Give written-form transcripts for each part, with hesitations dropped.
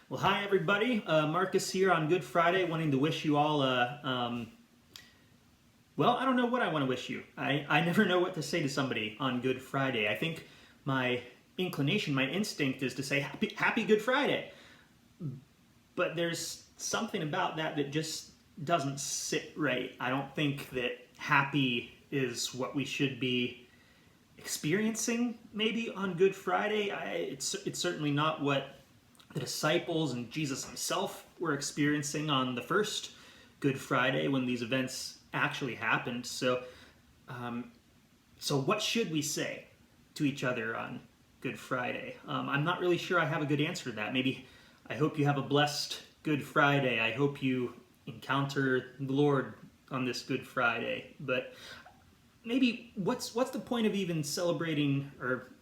Well, hi everybody. Marcus here on Good Friday, wanting to wish you all well, I don't know what I want to wish you. I never know what to say to somebody on Good Friday. I think my inclination, my instinct is to say happy Good Friday. But there's something about that that just doesn't sit right. I don't think that happy is what we should be experiencing maybe on Good Friday. It's certainly not what the disciples and Jesus himself were experiencing on the first Good Friday when these events actually happened. So what should we say to each other on Good Friday? I'm not really sure I have a good answer to that. Maybe I hope you have a blessed Good Friday. I hope you encounter the Lord on this Good Friday. But maybe what's the point of even celebrating or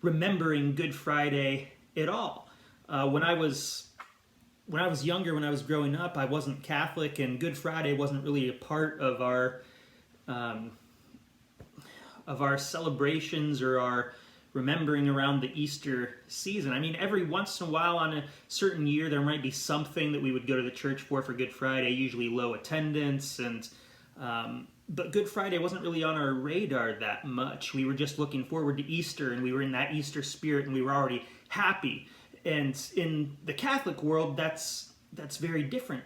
remembering Good Friday at all? When I was younger, when I was growing up, I wasn't Catholic, and Good Friday wasn't really a part um, of our celebrations or our remembering around the Easter season. I mean, every once in a while on a certain year, there might be something that we would go to the church for Good Friday, usually low attendance, but Good Friday wasn't really on our radar that much. We were just looking forward to Easter, and we were in that Easter spirit, and we were already happy. And in the Catholic world, that's very different.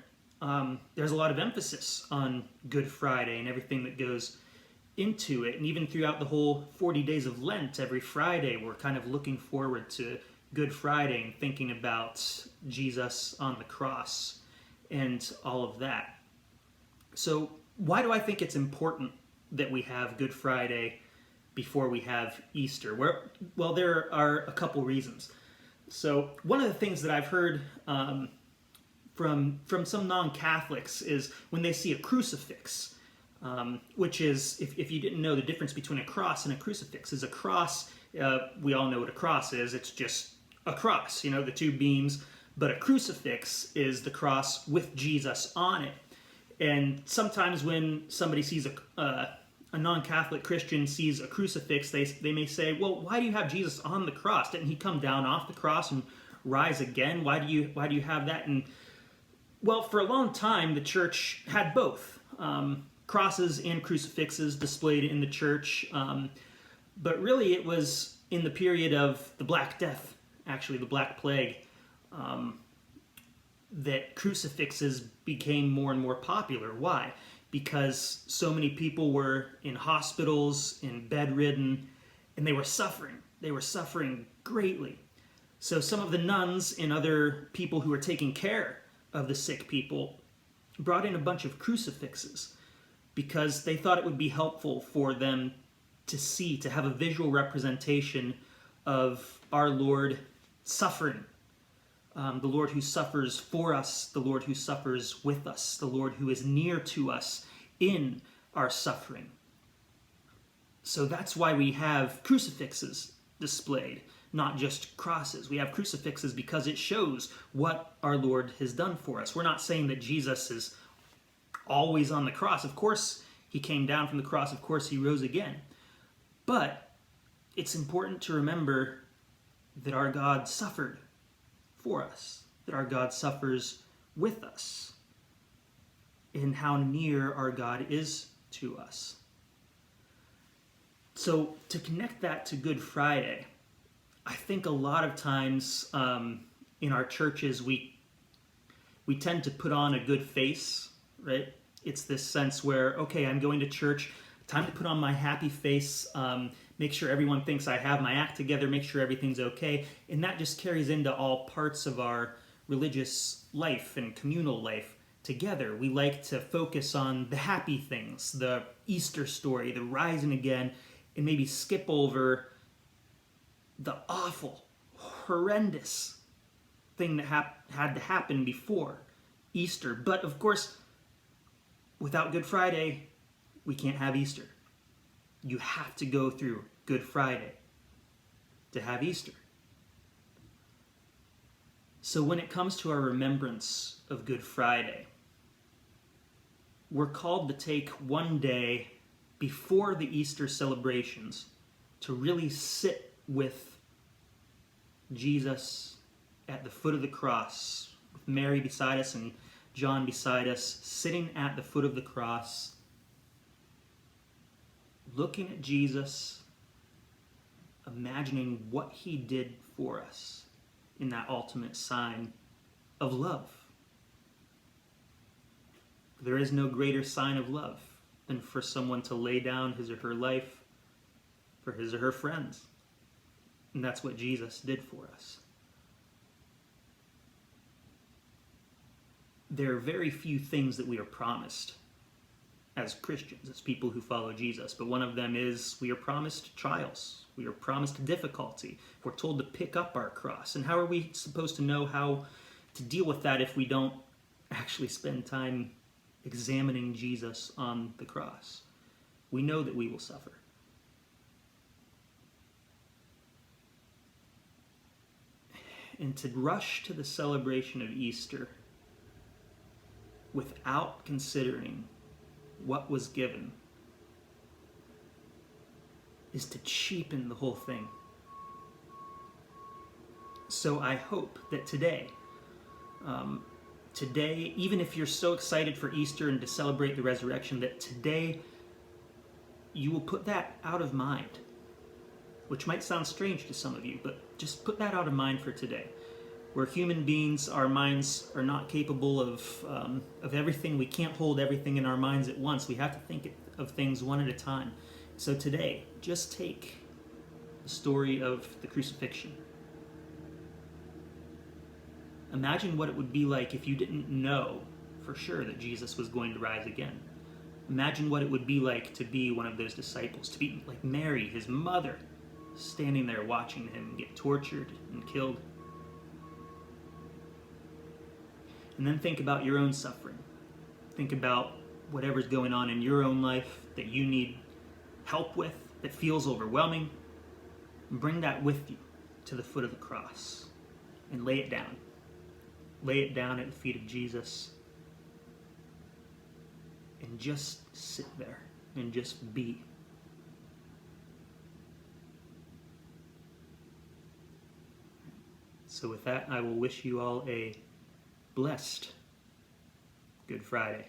There's a lot of emphasis on Good Friday and everything that goes into it. And even throughout the whole 40 days of Lent, every Friday, we're kind of looking forward to Good Friday and thinking about Jesus on the cross and all of that. So why do I think it's important that we have Good Friday before we have Easter? Well, there are a couple reasons. So one of the things that I've heard from some non-Catholics is when they see a crucifix, which is, if you didn't know the difference between a cross and a crucifix, is a cross, we all know what a cross is, it's just a cross, the two beams, but a crucifix is the cross with Jesus on it. And sometimes when somebody sees a non-Catholic Christian sees a crucifix, they may say, well, why do you have Jesus on the cross? Didn't he come down off the cross and rise again? Why do you have that? And well, for a long time, the church had both. Crosses and crucifixes displayed in the church. But really it was in the period of the Black Death, actually the Black Plague, that crucifixes became more and more popular. Why? Because so many people were in hospitals, and bedridden, and they were suffering. They were suffering greatly. So some of the nuns and other people who were taking care of the sick people brought in a bunch of crucifixes because they thought it would be helpful for them to see, to have a visual representation of our Lord suffering. The Lord who suffers for us, the Lord who suffers with us, the Lord who is near to us in our suffering. So that's why we have crucifixes displayed, not just crosses. We have crucifixes because it shows what our Lord has done for us. We're not saying that Jesus is always on the cross. Of course, he came down from the cross. Of course, he rose again. But it's important to remember that our God suffered for us, that our God suffers with us, and how near our God is to us. So to connect that to Good Friday, I think a lot of times in our churches we tend to put on a good face, right? It's this sense where, okay, I'm going to church, time to put on my happy face, make sure everyone thinks I have my act together, make sure everything's okay, and that just carries into all parts of our religious life and communal life together. We like to focus on the happy things, the Easter story, the rising again, and maybe skip over the awful, horrendous thing that had to happen before Easter. But of course, without Good Friday, we can't have Easter. You have to go through Good Friday to have Easter. So when it comes to our remembrance of Good Friday, we're called to take one day before the Easter celebrations to really sit with Jesus at the foot of the cross, with Mary beside us and John beside us, sitting at the foot of the cross, looking at Jesus, imagining what he did for us in that ultimate sign of love. There is no greater sign of love than for someone to lay down his or her life for his or her friends. And that's what Jesus did for us. There are very few things that we are promised as Christians, as people who follow Jesus. But one of them is we are promised trials. We are promised difficulty. We're told to pick up our cross. And how are we supposed to know how to deal with that if we don't actually spend time examining Jesus on the cross? We know that we will suffer. And to rush to the celebration of Easter without considering what was given is to cheapen the whole thing. So I hope that today, even if you're so excited for Easter and to celebrate the resurrection, that today you will put that out of mind, which might sound strange to some of you, but just put that out of mind for today. We're human beings, our minds are not capable of everything. We can't hold everything in our minds at once. We have to think of things one at a time. So today, just take the story of the crucifixion. Imagine what it would be like if you didn't know for sure that Jesus was going to rise again. Imagine what it would be like to be one of those disciples, to be like Mary, his mother, standing there watching him get tortured and killed. And then think about your own suffering. Think about whatever's going on in your own life that you need help with, that feels overwhelming. And bring that with you to the foot of the cross and lay it down. Lay it down at the feet of Jesus and just sit there and just be. So with that, I will wish you all a blessed Good Friday.